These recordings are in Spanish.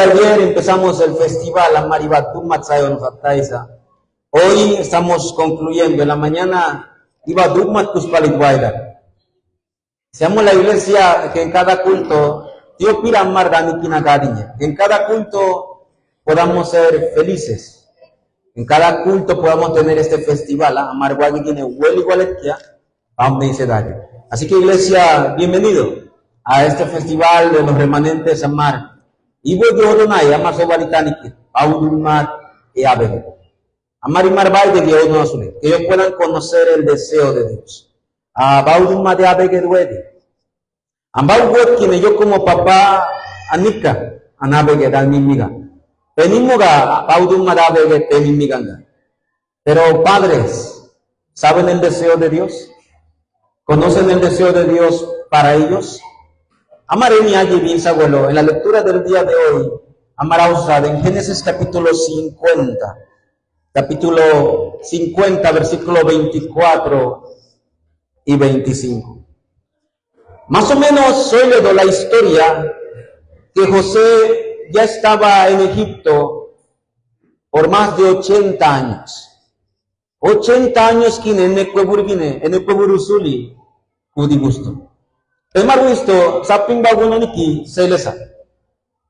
Ayer empezamos el festival Amaribatum Matzayon Faktaisa. Hoy estamos concluyendo. En la mañana iba Dugmat Kuspalitwaida. Seamos la iglesia que en cada culto, Dios pira Margani Kinagadiña, que en cada culto podamos ser felices. En cada culto podamos tener este festival, Amarguagi tiene Hueli Gualetia, Así que iglesia, bienvenido a este festival de los remanentes Amar. Y voy a Odonai, Amar Sobaritaniki, Audumar y Abel. Amar y Marbai de Dios no azule, que ellos puedan conocer el deseo de Dios. Audumar de Abel Gedwedi. Ambau quien yo como papá, Anika, Anabege dan mimiga. Penimuga, Audumar de Abel Penimiganga. Pero padres, ¿saben el deseo de Dios? ¿Conocen el deseo de Dios para ellos? Amaremi allí bien abuelo, en la lectura del día de hoy, Amarausa, en Génesis capítulo 50, versículo 24 y 25. Más o menos soy leído la historia que José ya estaba en Egipto por más de 80 años. 80 años que en el Pueburusuli, Udigusto. Hemos visto, Sapin Bagunoniki, Celesa.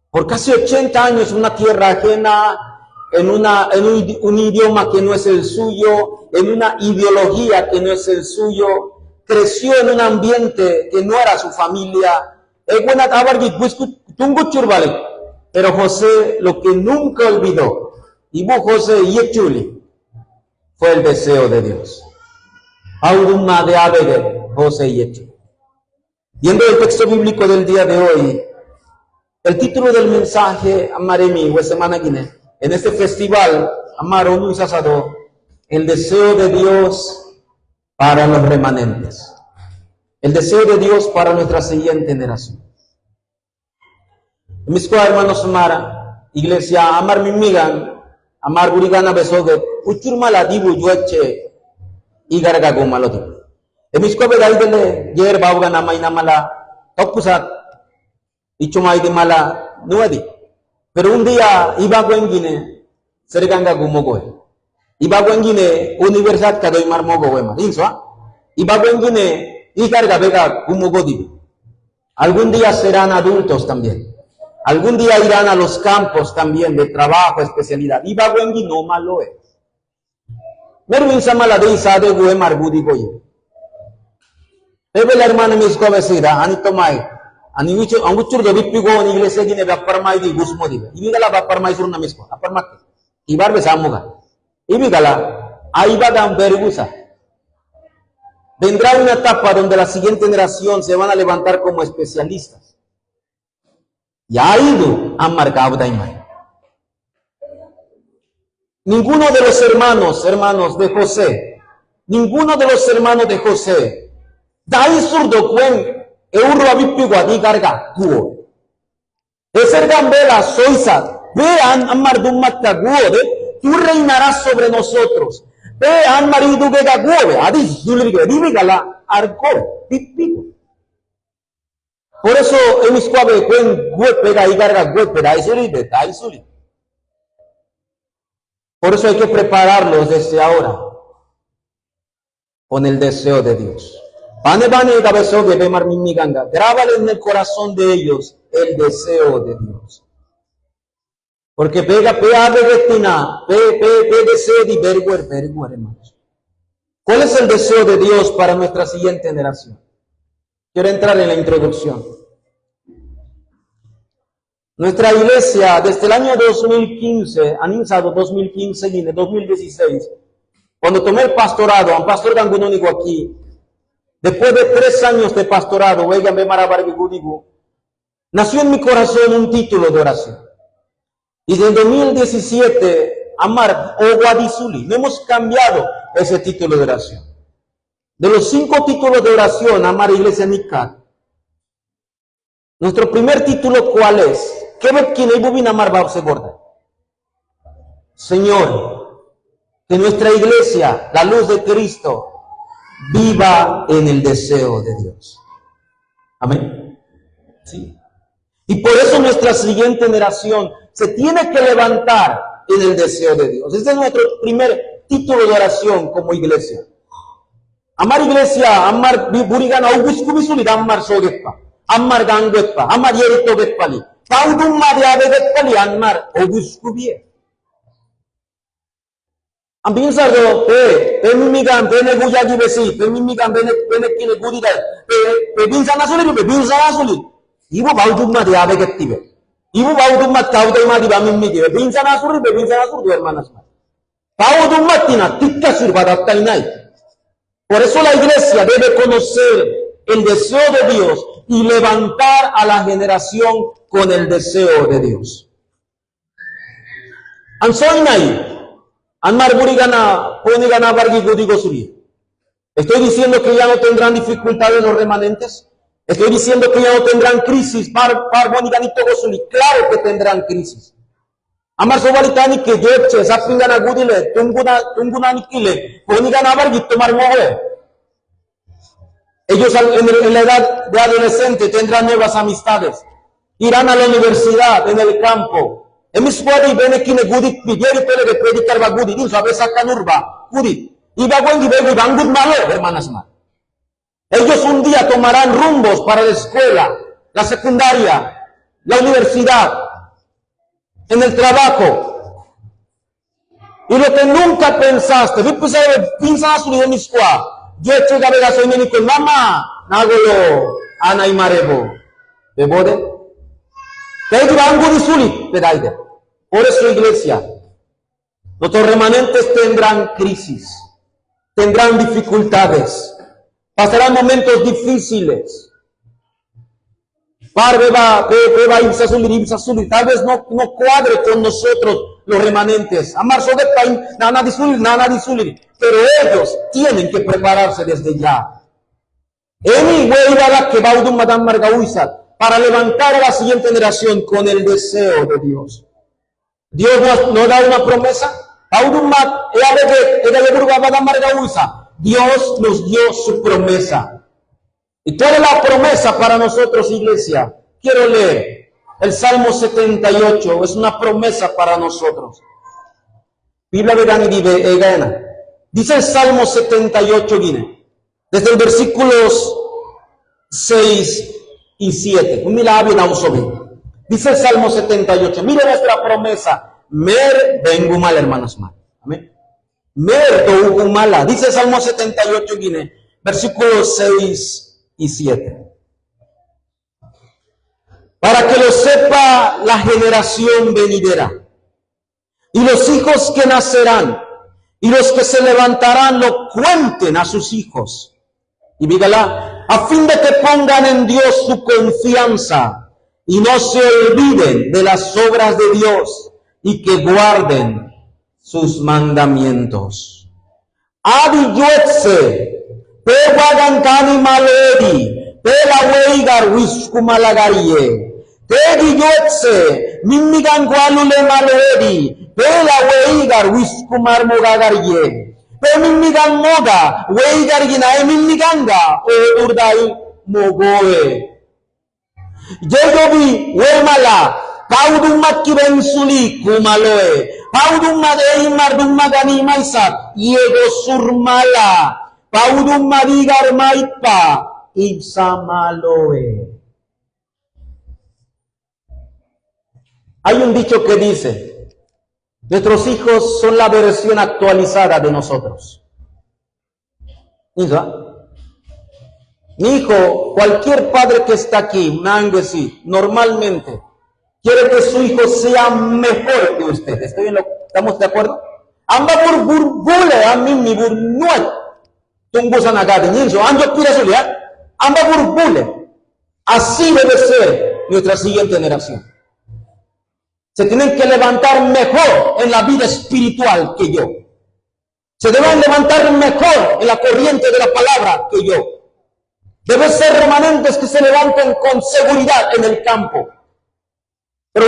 Por casi 80 años, una tierra ajena, en un idioma que no es el suyo, en una ideología que no es el suyo, creció en un ambiente que no era su familia. Pero José lo que nunca olvidó, y José Yechuli, fue el deseo de Dios. Auduma de Abede, José Yechuli. Viendo el texto bíblico del día de hoy, el título del mensaje, Amaremi, en este festival, Amaronu Sasado, el deseo de Dios para los remanentes. El deseo de Dios para nuestra siguiente generación. Mis hermanos Amara, iglesia, Amar Mimigan, Amar Burigana Besoget, Uchurmala Dibu Yueche, y Gargagumalotti. Emisko bedaidele yer bawga namay namala tokpusat ichumay di mala nuadi. Pero un día iba guengine serganga gumogoy. Iba guengine universidad kadoy marmogo wema. Inswa. Iba guengine ikarga bega gumogodi. Algún día serán adultos también. Algún día irán a los campos también de trabajo, especialidad. Iba guengine no maloe. Merwin samala de isa de gue margudi goye. La hermana mis cobesira, Anitomai, Aniwicho, Anguchur de Vipigo, en iglesia de Baparmai di Gusmodi, y Vigala Baparmai sur Namisco, Aparmaki, y Barbe Samuga, y Vigala, ahí va Dan Bergusa. Vendrá una etapa donde la siguiente generación se van a levantar como especialistas. Ya ha ido a marcado Daimai. Ninguno de los hermanos de José, ninguno de los hermanos de José, Dai surdo cuen eurro abipigo di garga guo. Eser gambela soisa, vean amardum matta guode, tú reinarás sobre nosotros. Vean marido que guove, adis dulrigo, divigala arco, pipigo. Por eso en mis cuave cuen guepera y garga guepera, dai suri. Por eso hay que prepararlos desde ahora con el deseo de Dios. Grábale en el corazón de ellos el deseo de Dios. Porque pega de destina, deseo de verguer, hermanos. ¿Cuál es el deseo de Dios para nuestra siguiente generación? Quiero entrar en la introducción. Nuestra iglesia, desde el año 2015, anunciado 2015 y 2016, cuando tomé el pastorado, un pastor gangunónico aquí, después de 3 años de pastorado, nació en mi corazón un título de oración. Y desde 2017, Amar Oguadizuli, no hemos cambiado ese título de oración. De los 5 títulos de oración, Amar Iglesia Nikat, nuestro primer título, ¿cuál es? ¿Qué ve quien hay Amar Babse Gorda? Señor, que nuestra iglesia, la luz de Cristo, viva en el deseo de Dios. Amén. ¿Sí? Y por eso nuestra siguiente generación se tiene que levantar en el deseo de Dios. Este es nuestro primer título de oración como iglesia. Amar iglesia, amar burigana, auguskubisulid, amar sogetpa, amar gangetpa, amar yeritogetpali, paudum mariabegetpali, amar auguskubie. Ambinsago, mimigan, guyagi besi, mimigan, kine gudida, binsana sulit, ibu paudum mariabegettibe. Ibu paudummat kaudai di mimigi, binsana sulit, hermanas. Paudummat tina, tikka surbadattainai. Por eso la iglesia debe conocer el deseo de Dios y levantar a la generación con el deseo de Dios. Estoy diciendo que ya no tendrán dificultades los remanentes. Estoy diciendo que ya no tendrán crisis. Claro que tendrán crisis. Amar sobalitani que yeche, sapingana gudile, tunguna nikile, ponigana bargit tomar moje. Ellos en la edad de adolescente tendrán nuevas amistades. Irán a la universidad, en el campo. Emiswadi benekine gudit pidieri pele de predicar va gudit, din sabe sacanurba, gudit. Y va guen gibegu dangut malo, hermanas más. Ellos un día tomarán rumbos para la escuela, la secundaria, la universidad, en el trabajo. Y lo que nunca pensaste, yo he hecho de navegación y con mamá, nagolo, ana y marebo. ¿De bode? Por eso, iglesia, nuestros remanentes tendrán crisis, tendrán dificultades, pasarán momentos difíciles. Tal vez no cuadre con nosotros los remanentes. Pero ellos tienen que prepararse desde ya. Para levantar a la siguiente generación con el deseo de Dios. Dios nos da una promesa. Dios nos dio su promesa. ¿Y cuál es la promesa para nosotros, iglesia? Quiero leer el Salmo 78, es una promesa para nosotros. Dice el Salmo 78, desde el versículos 6 y 7. Dice el Salmo 78, mire nuestra promesa. Mer bengumal, hermanos. Amén. Mer dougumala. Dice el Salmo 78, versículos 6 y 7. Para que lo sepa la generación venidera, y los hijos que nacerán, y los que se levantarán lo cuenten a sus hijos. Y dígala, a fin de que pongan en Dios su confianza, y no se olviden de las obras de Dios, y que guarden sus mandamientos. Adiyotse, Pebagankani maledi, Pelaweigar wiskumalagarie, Tediyotse, Mimigangualule maledi, Pelaweigar wiskumarmogagarie, Pemimigan moga, Weigar gina, Mimiganga, o urdai mogoe. Yegobi, Wemala, Paudumat kibensuli, Kumaloe, Paudumat eimardumma gani maisak, Yego surmala. Paudum marigar maipa ipsamaloe. Hay un dicho que dice, nuestros hijos son la versión actualizada de nosotros. Mi hijo, cualquier padre que está aquí, normalmente quiere que su hijo sea mejor que usted. ¿Estamos de acuerdo? Amba burbule a mí mi burnuay. Así debe ser nuestra siguiente generación. Se tienen que levantar mejor en la vida espiritual que yo. Se deben levantar mejor en la corriente de la palabra que yo. Deben ser remanentes que se levanten con seguridad en el campo. Pero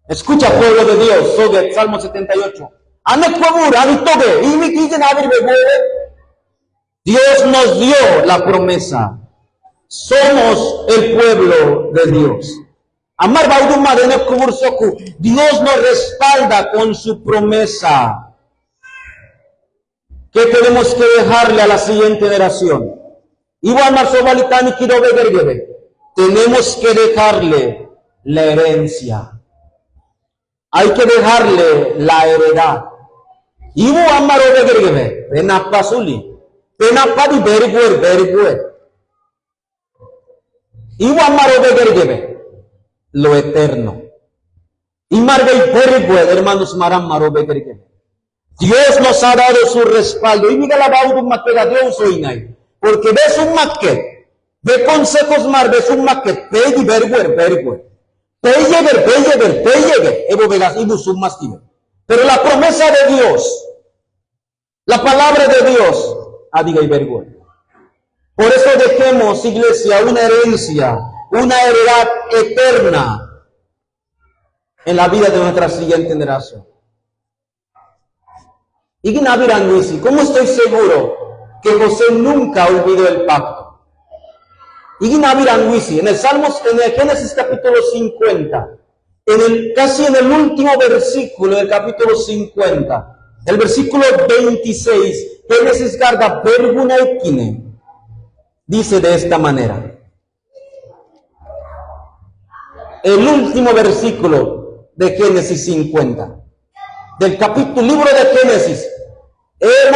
escucha, pueblo de Dios, Soget, Salmo 78. Dios nos dio la promesa. Somos el pueblo de Dios. Amar bauduma de Nekursoku. Dios nos respalda con su promesa. ¿Qué tenemos que dejarle a la siguiente generación? Tenemos que dejarle la herencia. Hay que dejarle la heredad. Ibu amar obegergebe, penapa suli, penapa di beriguer. Ibu amar obegergebe, lo eterno. Y margay beriguer, hermanos maram marobegergebe. Dios nos ha dado su respaldo. Y mira la baudu maquera Dios hoy nay. Porque ves un maquet, ve consejos mar, ves un maquet, pegi beriguer. Peyeger, evo vegas, ibu summastiver. Pero la promesa de Dios, la palabra de Dios, adiga y vergüenza. Por eso dejemos, iglesia, una herencia, una heredad eterna en la vida de nuestra siguiente generación. Y ¿cómo estoy seguro que José nunca olvidó el pacto? Y en el Salmos, en el Génesis capítulo 50, casi en el último versículo del capítulo 50, el versículo 26, Génesis garda Bergunaikine, dice de esta manera. El último versículo de Génesis 50, del capítulo, libro de Génesis, el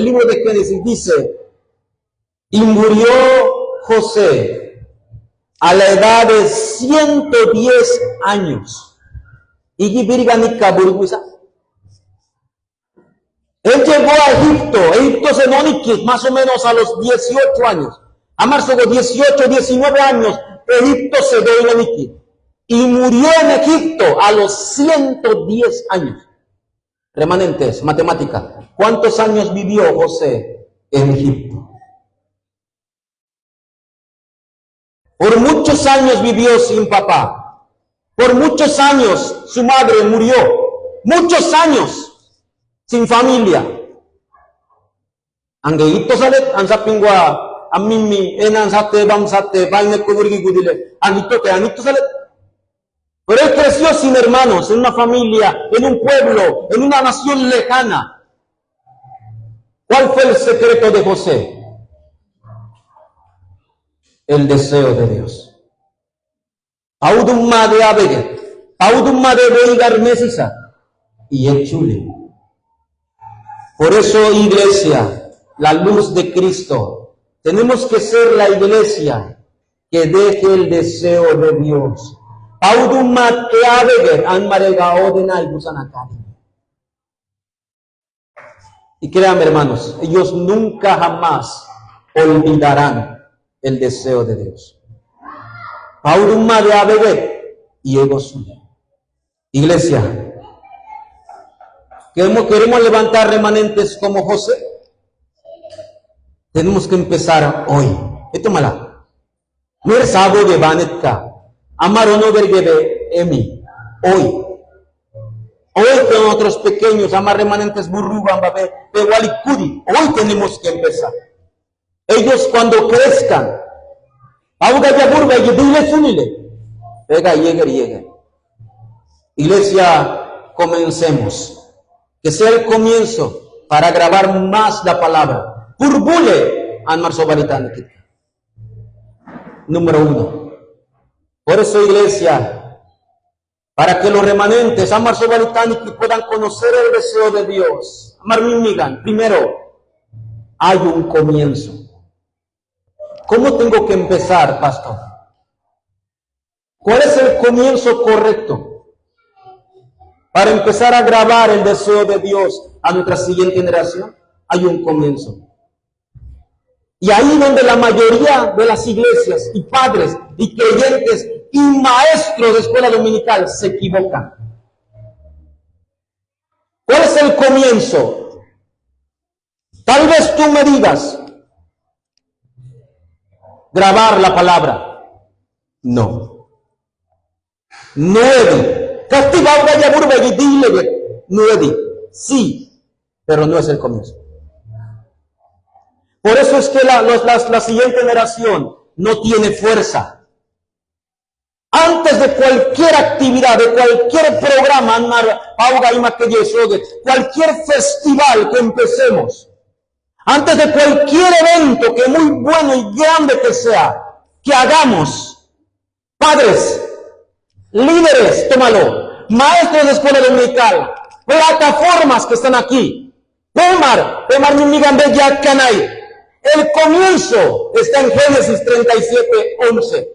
libro de Génesis dice, y murió José a la edad de 110 años. Él llegó a Egipto se noniquis, más o menos a los 18 años. A marzo de 18, 19 años, Egipto se dio en y murió en Egipto a los 110 años. Remanentes, matemática. ¿Cuántos años vivió José en Egipto? Por muchos años vivió sin papá. Por muchos años su madre murió. Muchos años sin familia. Angeito salet ansapingwa amimi enansate bamsate vaine kuburgi gudile. Anito salet. Pero él creció sin hermanos, en una familia, en un pueblo, en una nación lejana. ¿Cuál fue el secreto de José? El deseo de Dios. Audumma de Abeget, Audumma de Veigar Mesisa y el Chuli. Por eso, iglesia, la luz de Cristo, tenemos que ser la iglesia que deje el deseo de Dios. Audumma de Abeget, Anmaregao de Naibusanakari. Y créanme, hermanos, ellos nunca jamás olvidarán el deseo de Dios. Audumma de Abeget y Egosuli. Iglesia, ¿queremos levantar remanentes como José? Tenemos que empezar hoy. Esto mala. No eres algo de Vanetka. Amarono vergebe emi. Hoy. Hoy con otros pequeños, amar remanentes burruban, pewalikudi. Hoy tenemos que empezar. Ellos cuando crezcan, iglesia, comencemos. Que sea el comienzo para grabar más la palabra. Purbule Anmar Sobaritán. Número 1. Por eso, iglesia, para que los remanentes Anmar Sobaritán puedan conocer el deseo de Dios. Amar Mimigan, primero, hay un comienzo. ¿Cómo tengo que empezar, pastor? ¿Cuál es el comienzo correcto para empezar a grabar el deseo de Dios a nuestra siguiente generación? Hay un comienzo. Y ahí donde la mayoría de las iglesias y padres y creyentes y maestros de escuela dominical se equivocan. ¿Cuál es el comienzo? Tal vez tú me digas, grabar la palabra. No. 9. Sí, pero no es el comienzo. Por eso es que la siguiente generación no tiene fuerza. Antes de cualquier actividad, de cualquier programa, cualquier festival que empecemos, antes de cualquier evento, que muy bueno y grande que sea, que hagamos, padres, líderes, tómalo, maestros de escuela dominical, plataformas que están aquí, el comienzo está en Génesis 37:11.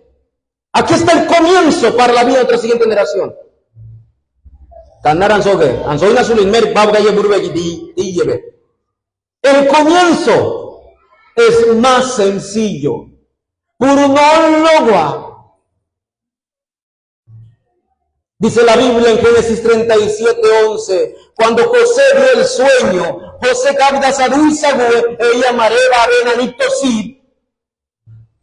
Aquí está el comienzo para la vida de nuestra siguiente generación. El comienzo es más sencillo. Dice la Biblia en Génesis 37:11, cuando José vio el sueño, José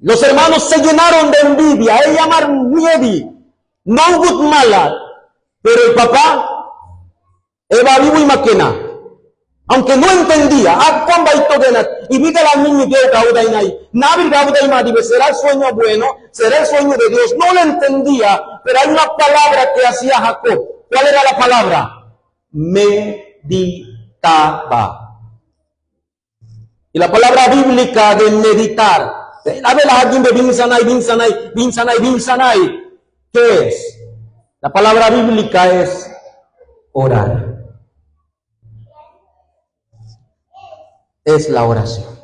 los hermanos se llenaron de envidia, pero el papá, Eva vivo y maquena, aunque no entendía, y vi que la niña será el sueño bueno, será el sueño de Dios, no lo entendía, pero hay una palabra que hacía Jacob. ¿Cuál era la palabra? Meditaba. Y la palabra bíblica de meditar, ¿qué es? La palabra bíblica es orar. Es la oración.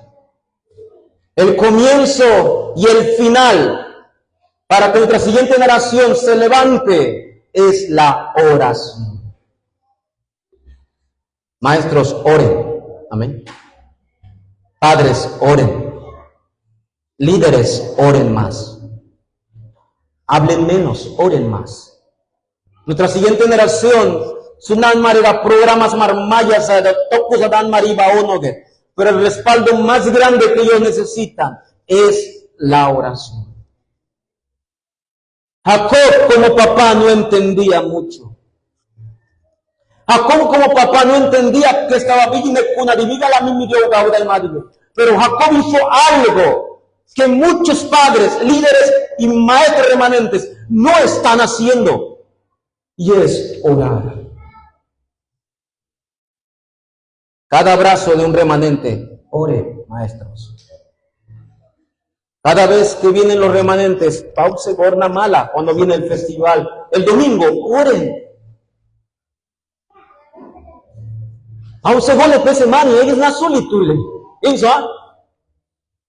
El comienzo y el final para que nuestra siguiente generación se levante es la oración. Maestros, oren. Amén. Padres, oren. Líderes, oren más. Hablen menos, oren más. Nuestra siguiente generación, sunan marega programas marmayas, tocos adan mariba onoge. Pero el respaldo más grande que ellos necesitan es la oración. Jacob como papá no entendía mucho. Jacob como papá no entendía que estaba bien cuna diviga la misma pero Jacob hizo algo que muchos padres, líderes y maestros remanentes no están haciendo, y es orar. Cada abrazo de un remanente, ore, maestros. Cada vez que vienen los remanentes, pause gorna mala, cuando viene el festival, el domingo, oren. Pause gole pese mani, ellos no solitud.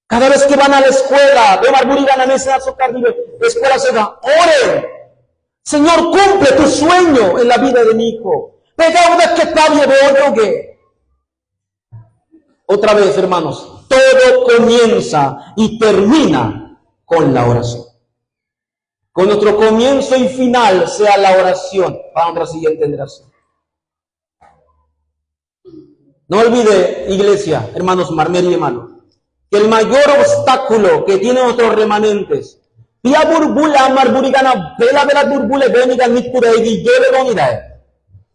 Cada vez que van a la escuela, escuela se va, oren. Señor, cumple tu sueño en la vida de mi hijo. Otra vez, hermanos, todo comienza y termina con la oración. Con nuestro comienzo y final sea la oración para nuestra siguiente generación. No olvide, iglesia, hermanos, marmer y hermanos, que el mayor obstáculo que tienen nuestros remanentes,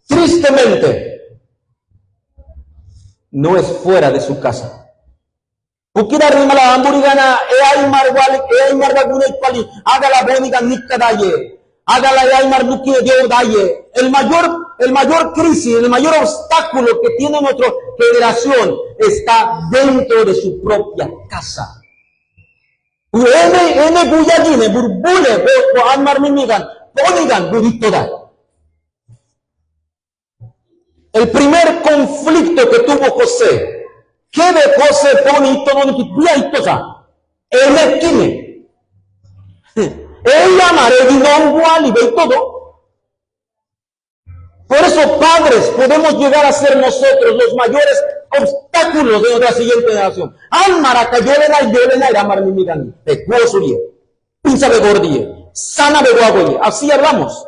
tristemente, no es fuera de su casa. El mayor crisis, el mayor obstáculo que tiene nuestra generación está dentro de su propia casa. El primer conflicto que tuvo José, ¿qué de José bonito no ella y ve todo. Por eso, padres, podemos llegar a ser nosotros los mayores obstáculos de nuestra siguiente generación. Así hablamos.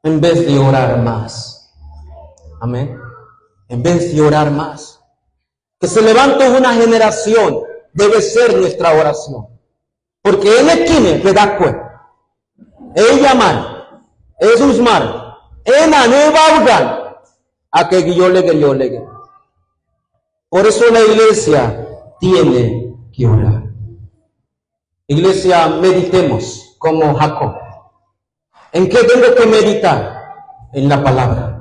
En vez de orar más. Amén. En vez de orar más. Que se levante una generación debe ser nuestra oración. Porque en el kine te da cuenta. Ella man. Es Usmar. En Anebaugan. A que yo legue. Por eso la iglesia tiene que orar. Iglesia, meditemos como Jacob. ¿En qué tengo que meditar? En la palabra.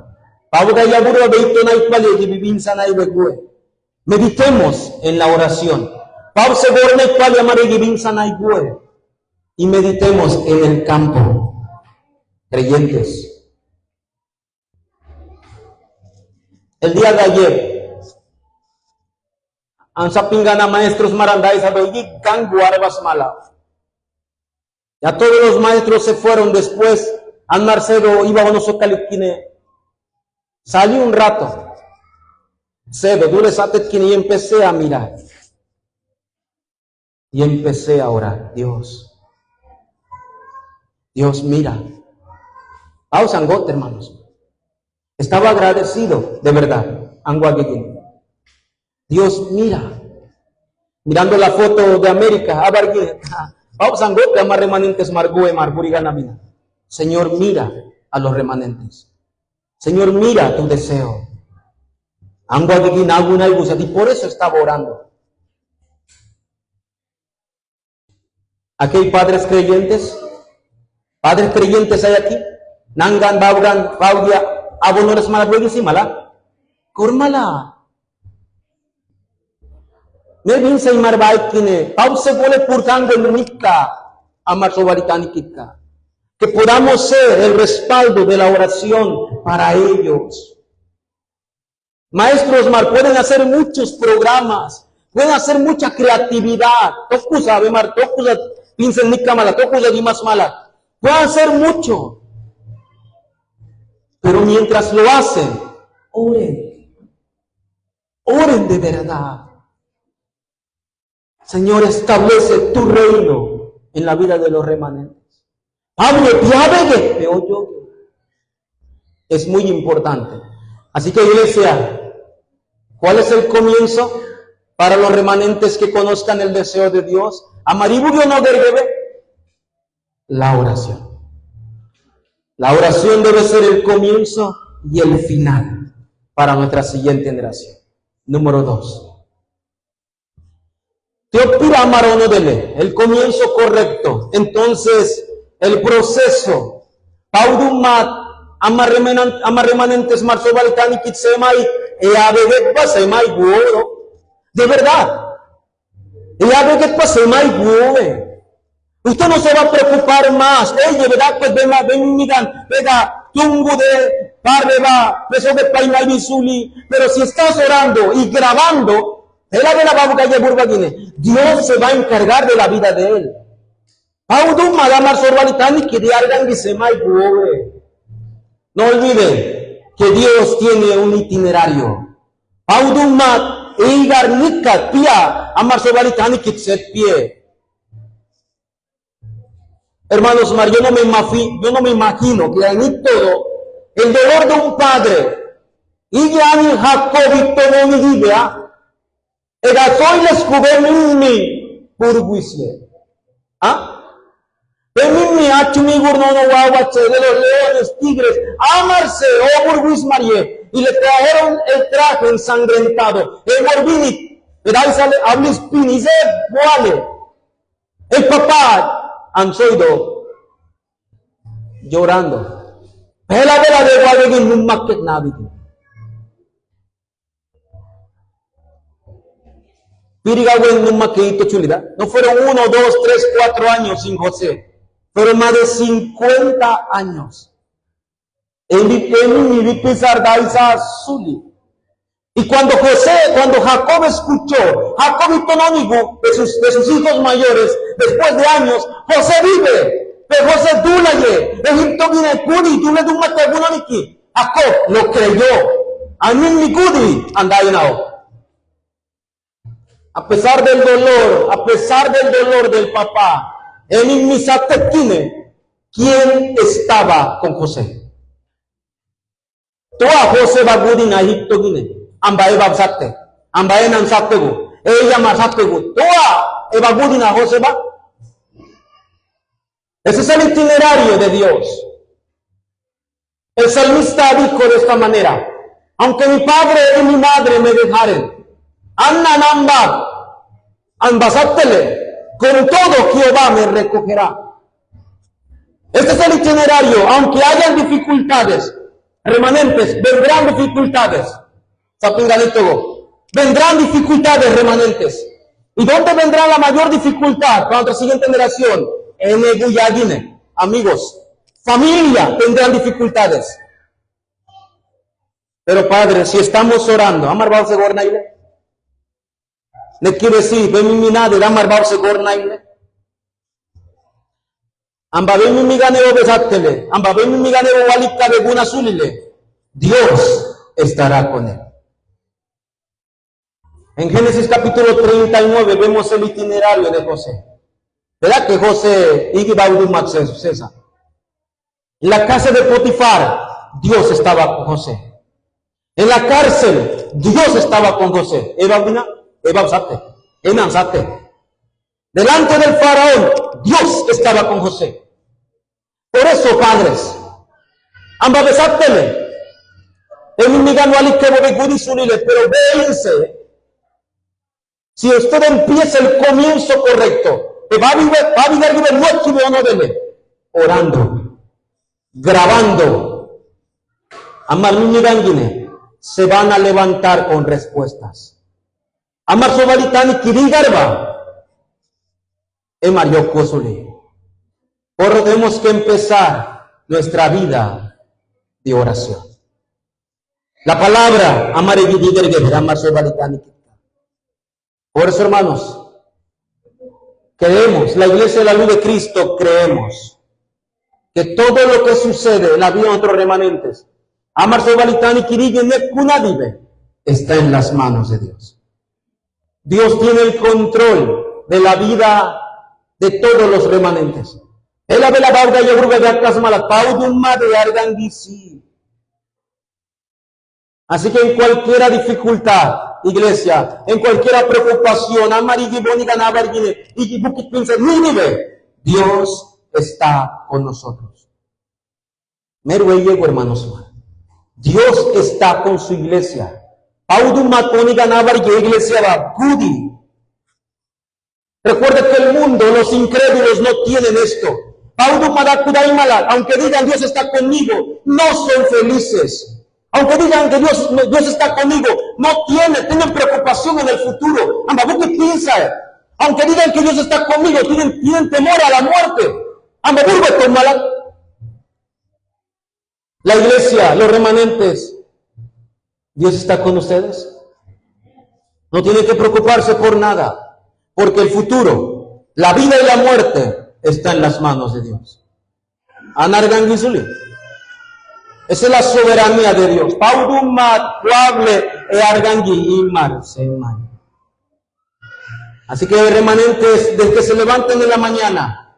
Meditemos en la oración. Y meditemos en el campo. Creyentes. El día de ayer, Ansapingana maestros maranday ya todos los maestros se fueron después. An Marcelo iba a unos salí un rato. Y empecé a mirar. Y empecé a orar. Dios, mira. Pausangote, hermanos. Estaba agradecido, de verdad. Dios, mira. Mirando la foto de América. Pausangote, ama remanentes margue, marguriganamina. Señor, mira a los remanentes. Señor, mira tu deseo. Y por eso estaba orando. Aquí hay padres creyentes. Padres creyentes hay aquí. Nangan, Baugan, Baudia, Abonores Malabueguisimala. Kurmala. Me vince y marbaikine. Pause pone purtando el nika. Amar sobaritanikitka. Que podamos ser el respaldo de la oración para ellos. Maestros Mar, pueden hacer muchos programas, pueden hacer mucha creatividad. Pueden hacer mucho. Pero mientras lo hacen, oren. Oren de verdad. Señor, establece tu reino en la vida de los remanentes. Es muy importante. Así que, iglesia, ¿cuál es el comienzo para los remanentes que conozcan el deseo de Dios? La oración. La oración debe ser el comienzo y el final para nuestra siguiente generación. Número 2. El comienzo correcto. Entonces, el proceso. Paudumat, amarremanentes marzobalcani kitsemai, eabeget pasemai guoro. De verdad. Eabeget pasemai guore. Usted no se va a preocupar más. Oye, ¿verdad? Pues ven, miran, venga, tungu de parreba, peso de painal bisuli. Pero si estás orando y grabando, Dios se va a encargar de la vida de él. No olviden que Dios tiene un itinerario. Hermanos, yo no me imagino que en todo el dolor de un padre y ya ni Jacob todo mi vida. Soy les cubemini burguisle. Bemini achumi gurnono guaguache de los leones, tigres, amarse, burguis marie, y le trajeron el traje ensangrentado. El borbini, hablis pinice, boale. El papá, ansoido, llorando. Pela de guaguegin un maquet naviti. No fueron 1, 2, 3, 4 años sin José. Fueron más de 50 años. Y cuando Jacob escuchó, Jacob y Tonónigo, de sus hijos mayores, después de años, José vive. Pero José dúlaye, Egipto viene cudi, tú le dumas tegunaniki. Jacob lo creyó. A mí mi cudi, andainao. A pesar del dolor del papá, en Misatekine, ¿quién estaba con José? Toa José Bagudin a Egipto Guine, Ambae Babsate, Ambae Nansapegu, ella Masapegu, Toa Ebagudin a José Bag. Ese es el itinerario de Dios. El salmista dijo de esta manera: aunque mi padre y mi madre me dejaren, Annanamba, ambasátele, con todo Jehová me recogerá. Este es el itinerario, aunque hayan dificultades remanentes, vendrán dificultades. Vendrán dificultades remanentes. ¿Y dónde vendrá la mayor dificultad para nuestra siguiente generación? En Eguyagine. Amigos, familia tendrán dificultades. Pero Padre, si estamos orando, Amar Bauce Gornaile, le quiero decir, ven mi minade, Amar Bauce Gornaile. Amba ven mi ganeo besátele, amba ven mi ganeo walita beguna sulile. Dios estará con él. En Génesis capítulo 39 vemos el itinerario de José. ¿Verdad que José César? En la casa de Potifar, Dios estaba con José. En la cárcel, Dios estaba con José. Delante del faraón, Dios estaba con José. Por eso, padres, amba besátele. En mi gano ali que pero véanse. Si usted empieza el comienzo correcto, va a vivir orando, grabando, amar se van a levantar con respuestas. Amar sobalitani kirigarba, emario kosuli. Por eso tenemos que empezar nuestra vida de oración. La palabra, amar y amar sobalitani. Por eso, hermanos, creemos, la Iglesia de la Luz de Cristo, creemos que todo lo que sucede en la vida de nuestros remanentes, Amar Sobalitani Kirigene Kunadive, está en las manos de Dios. Dios tiene el control de la vida de todos los remanentes. Así que en cualquier dificultad, iglesia, en cualquier preocupación, Dios está con nosotros. Hermanos, Dios está con su iglesia. Recuerde que el mundo, los incrédulos no tienen esto. Aunque digan Dios está conmigo, no son felices. Aunque digan que Dios está conmigo, no tienen preocupación en el futuro. Aunque digan que Dios está conmigo, tienen temor a la muerte. La iglesia, los remanentes, Dios está con ustedes. No tienen que preocuparse por nada, porque el futuro, la vida y la muerte está en las manos de Dios. Anarganguizuli. Esa es la soberanía de Dios. Así que remanentes, desde que se levanten en la mañana,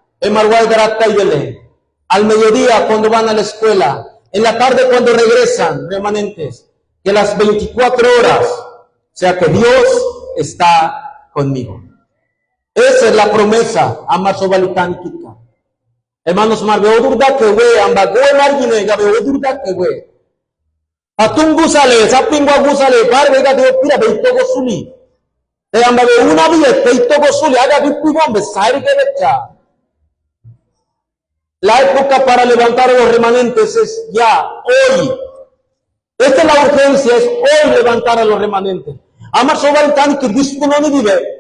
al mediodía cuando van a la escuela, en la tarde cuando regresan, remanentes, que las 24 horas, o sea que Dios está conmigo. Esa es la promesa, Amar Sobalitántica. Hermanos, veo durda que we, ambagoe marginega, veo durda que we. Patungu sale, sapingu agusale, parvega de opira, beitogo suli. Te ambabe una vía, beitogo suli, haga vipuigombe, sair que becha. La época para levantar a los remanentes es ya, hoy. Esta es la urgencia, es hoy levantar a los remanentes. Amar Sobalitántica, discunoni vive.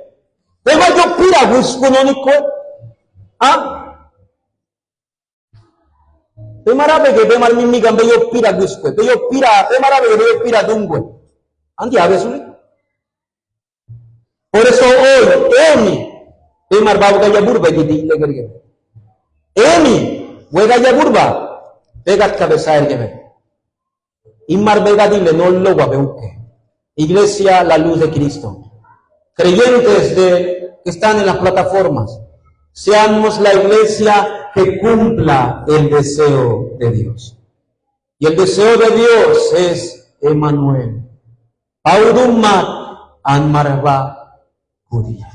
Tema yo pira, discunonico. ¿Ah? Temarabe que temar mimi gambe yo pira gusque, yo pira, temarabe que yo pira dungue. Andi a ver. Por eso hoy, Emi, temar babu gaya burba y di legerge. Emi, we gaya burba, pegat cabeza ergebe. Imar vega dile no lo guabeuque. Iglesia, la luz de Cristo. Creyentes que están en las plataformas, seamos la iglesia que cumpla el deseo de Dios. Y el deseo de Dios es Emmanuel. Paudummat Anmarba Judía.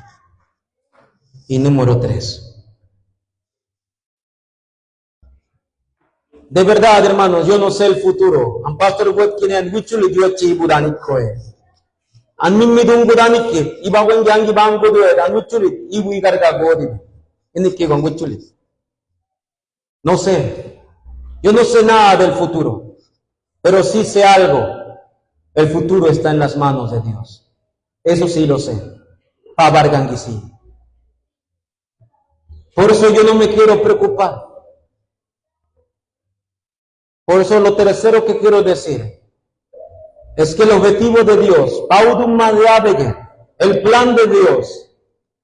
Y número 3. De verdad, hermanos, yo no sé el futuro. Am pastor web kine an wichuli dio chi budani koe. Anmimidungu daniki, ibawen yangi bango de anuchulit, ibu igarga godi. Eniki con guchulit. No sé. Yo no sé nada del futuro. Pero sí sé algo. El futuro está en las manos de Dios. Eso sí lo sé. Pabarganguisi. Por eso yo no me quiero preocupar. Por eso lo tercero que quiero decir es que el objetivo de Dios, el plan de Dios,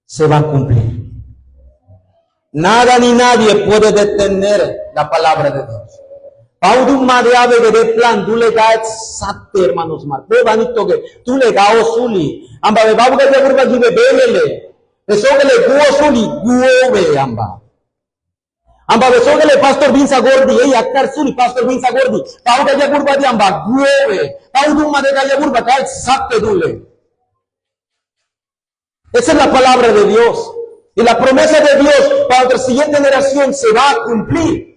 se va a cumplir. Nada ni nadie puede detener la palabra de Dios. De plan, tú le das sate, hermanos, tú le das osuli. Amba de babu de burba gibe belele. Eso que le guo suli, guove amba. Amba beso que le pastor Vinza Gordi, actar suli pastor Vinza Gordi. Pau de burba de amba, guove. Pau de burba, cae sate dule. Esa es la palabra de Dios. Y la promesa de Dios para la siguiente generación se va a cumplir.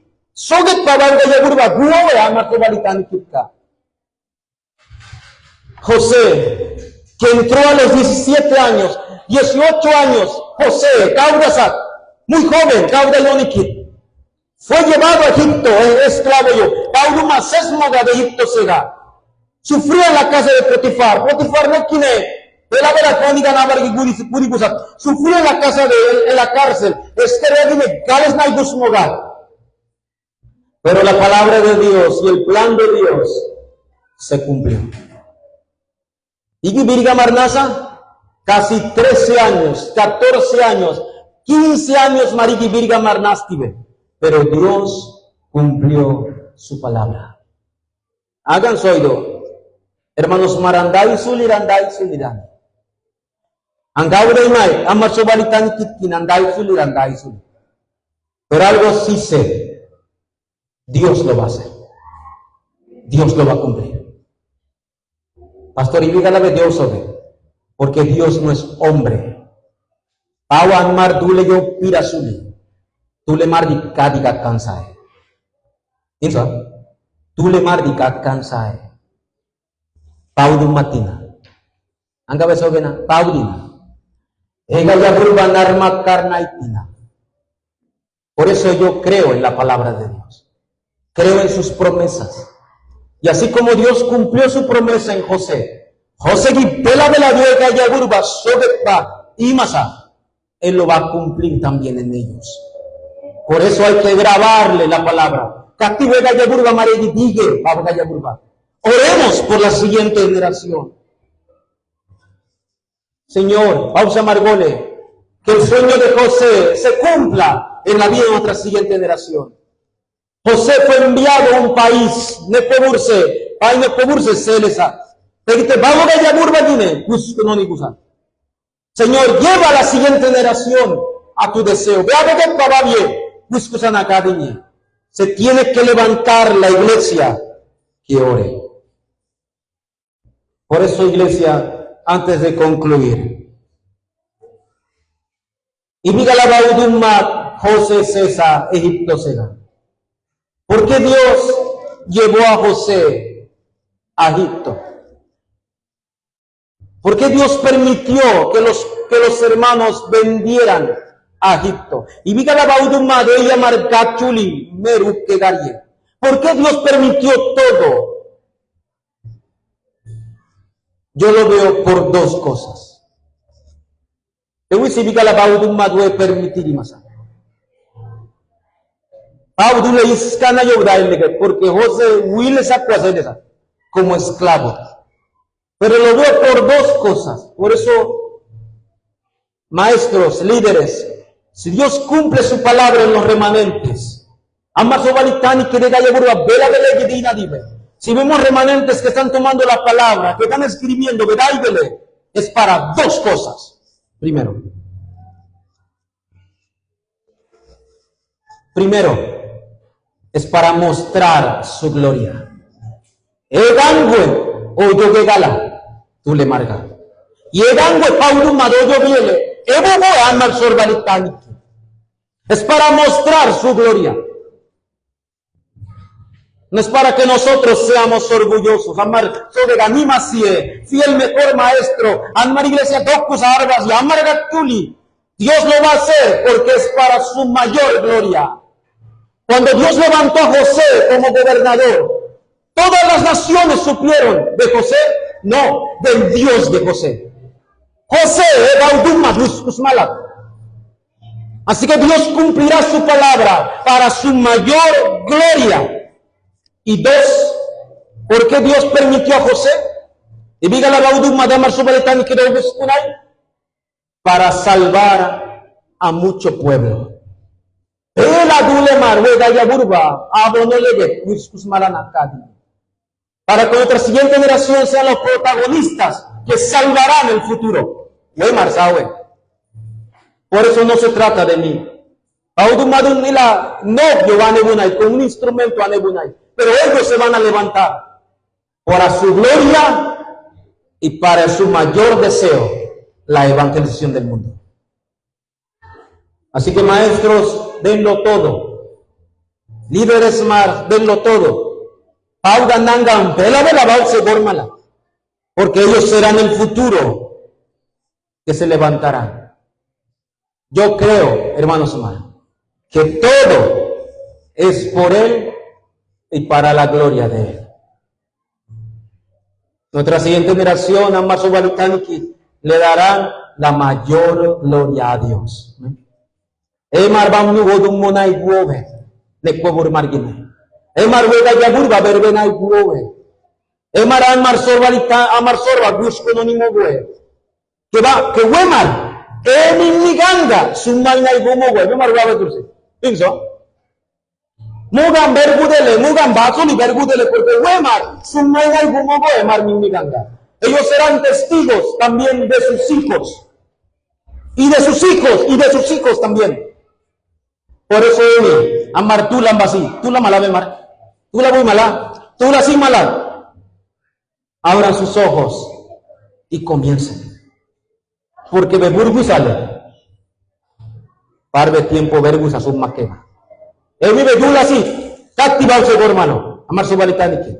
José, que entró a los 17 años, 18 años, José, Caudasat, muy joven, Caudayoniquit, fue llevado a Egipto, esclavo yo, Pauduma Sesmoga de Egipto Sega, sufrió en la casa de Potifar, Potifar no quiere. Sufrió en la casa en la cárcel. Pero la palabra de Dios y el plan de Dios se cumplió. Y Virga Marnasa, casi 13 años, 14 años, 15 años Mariki Virga Marnastive. Pero Dios cumplió su palabra. Hagan oído, hermanos Marandai Sulirandai Sulirandai. Pero algo sí sé, Dios lo va a hacer, Dios lo va a cumplir. Pastor, y dígale a Dios sobre, porque Dios no es hombre. Awan mar dule yo pirasuli, dule mar di kadiga kansae. Insa, dule mar di kad kansae. Paudu matina. Angka besogena, paudina. Por eso yo creo en la palabra de Dios, creo en sus promesas. Y así como Dios cumplió su promesa en José, Él lo va a cumplir también en ellos. Por eso hay que grabarle la palabra. Oremos por la siguiente generación. Señor, pausa Margole, que el sueño de José se cumpla en la vida de nuestra siguiente generación. José fue enviado a un país, Nepoburse, Selesa. Señor, lleva a la siguiente generación a tu deseo. Se tiene que levantar la iglesia que ore. Por eso, iglesia, antes de concluir, y diga la baudumma José César, Egipto Sega. ¿Por qué Dios llevó a José a Egipto? ¿Por qué Dios permitió que los hermanos vendieran a Egipto? Y diga la baudumma de ella marcachuli meru que garie. ¿Por qué Dios permitió todo? Yo lo veo por dos cosas. Te voy a decir que la baudumma debe permitir y más. Baudule iskana yobraile porque José Will sacó a como esclavo. Pero lo veo por dos cosas. Por eso, maestros, líderes, si Dios cumple su palabra en los remanentes, si vemos remanentes que están tomando la palabra, que están escribiendo, es para dos cosas. Primero, es para mostrar su gloria. Egangwe o yo gala, tú le margas. Y egangwe paudu madoyo viele, ebo amal sorbalitaniki. Es para mostrar su gloria. No es para que nosotros seamos orgullosos. Amar sobre ganimasie, fiel mejor maestro, amar iglesia docus arbas y amar gatuli. Dios lo va a hacer porque es para su mayor gloria. Cuando Dios levantó a José como gobernador, todas las naciones supieron de José, no, del Dios de José. José era así que Dios cumplirá su palabra para su mayor gloria. Y dos, ¿por qué Dios permitió a José? Y diga la Bauduma de Marsubaletani que para salvar a mucho pueblo. Para que nuestra siguiente generación sean los protagonistas que salvarán el futuro. Por eso no se trata de mí. Con un instrumento a nebunay. Pero ellos se van a levantar para su gloria y para su mayor deseo, la evangelización del mundo. Así que maestros, denlo todo. Líderes más, denlo todo. Porque ellos serán el futuro que se levantarán. Yo creo, hermanos hermanos, que todo es por Él y para la gloria de Él. Nuestra siguiente generación, Amaso Balutaniki, le darán la mayor gloria a Dios. Emar bam nugo dum monai guove, ne kubur margine. Emar vega jaburba berbenai guove. Emar amar sorbalita, amar sorba gusko no ni mogue. Que va, que wemar, ni niganga, sumal nai gumogue. Emar guave turse. Pinso. Mugan bergudele, mugan basuli bergudele, porque wemar, sumal nai gumogue, emar ni niganga. Ellos serán testigos también de sus hijos. Y de sus hijos, y de sus hijos también. Por eso, amar tú la ambasí, tú la mala mar, tú la muy mala, tú la sin mala. Abran sus ojos y comiencen. Porque Beburgu sale. Parve tiempo Vergus a su maquena. Él vive tú la sí, captivado se hermano, amar su valitániki.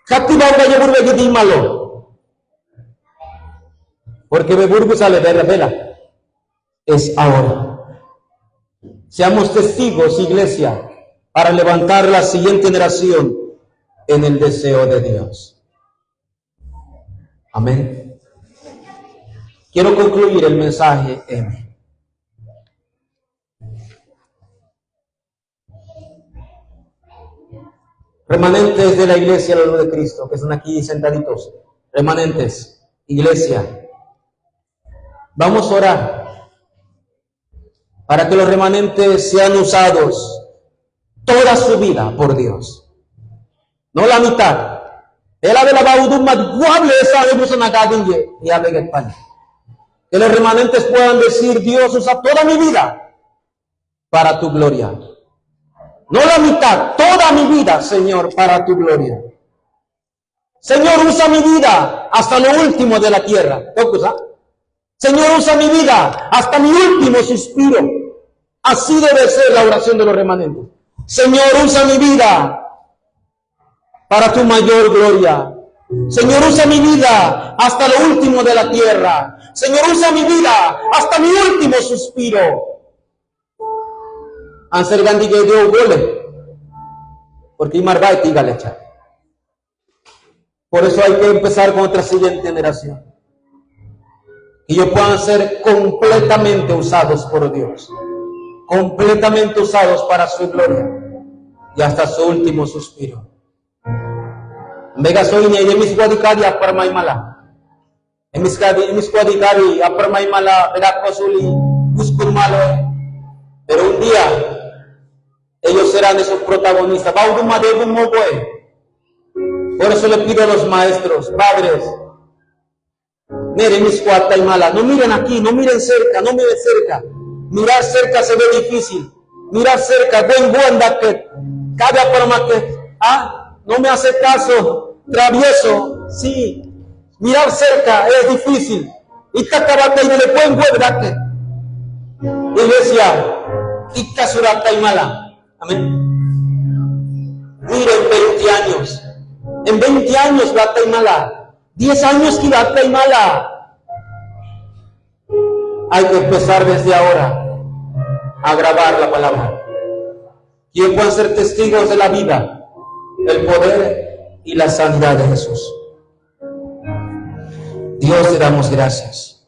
Captivado que yo burbe que malo. Porque Beburgu sale de revela. Es ahora. Seamos testigos, iglesia, para levantar la siguiente generación en el deseo de Dios. Amén. Quiero concluir el mensaje M. Remanentes de la iglesia de la luz de Cristo, que están aquí sentaditos. Remanentes, iglesia. Vamos a orar para que los remanentes sean usados toda su vida por Dios. No la mitad. Que los remanentes puedan decir, Dios, usa toda mi vida para tu gloria. No la mitad, toda mi vida, Señor, para tu gloria. Señor, usa mi vida hasta lo último de la tierra. Señor, usa mi vida hasta mi último suspiro. Así debe ser la oración de los remanentes. Señor, usa mi vida para tu mayor gloria. Señor, usa mi vida hasta lo último de la tierra. Señor, usa mi vida hasta mi último suspiro. Answer Gandhi que Dios gole. Porque Imarbai tiga lecha. Por eso hay que empezar con otra siguiente generación. Que ellos puedan ser completamente usados por Dios. Completamente usados para su gloria. Y hasta su último suspiro. Mega soy ni emis guadicari apar maimala. Emis guadicari apar maimala berak pasuli buskur malo. Pero un día ellos serán esos protagonistas. Por eso le pido a los maestros, padres, miren mis cuarta y mala, no miren aquí, no miren cerca, no miren cerca. Mirar cerca se ve difícil. Mirar cerca, buen que cada forma que, no me hace caso, travieso, sí. Mirar cerca es difícil. Y tacarata y le pueden que iglesia, y casurata y mala. Amén. Mira, en 20 años. En 20 años bata y mala. 10 años que bata y mala. Hay que empezar desde ahora a grabar la palabra. Que puedan ser testigos de la vida, el poder y la sanidad de Jesús. Dios, te damos gracias.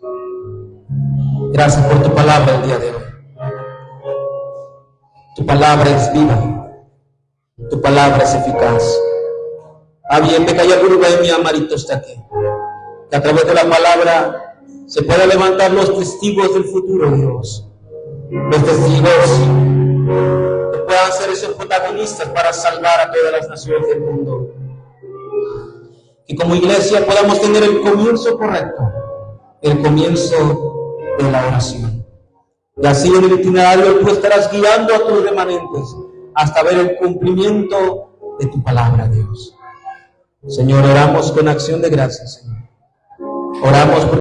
Gracias por tu palabra el día de hoy. Tu palabra es viva. Tu palabra es eficaz. Bien, me calla en mi amarito está aquí. Que a través de la palabra se pueda levantar los testigos del futuro, Dios. Los testigos que puedan ser esos protagonistas para salvar a todas las naciones del mundo. Y como iglesia podamos tener el comienzo correcto, el comienzo de la oración. Y así en el itinerario tú estarás guiando a tus remanentes hasta ver el cumplimiento de tu palabra, Dios. Señor, oramos con acción de gracias, Señor. Oramos por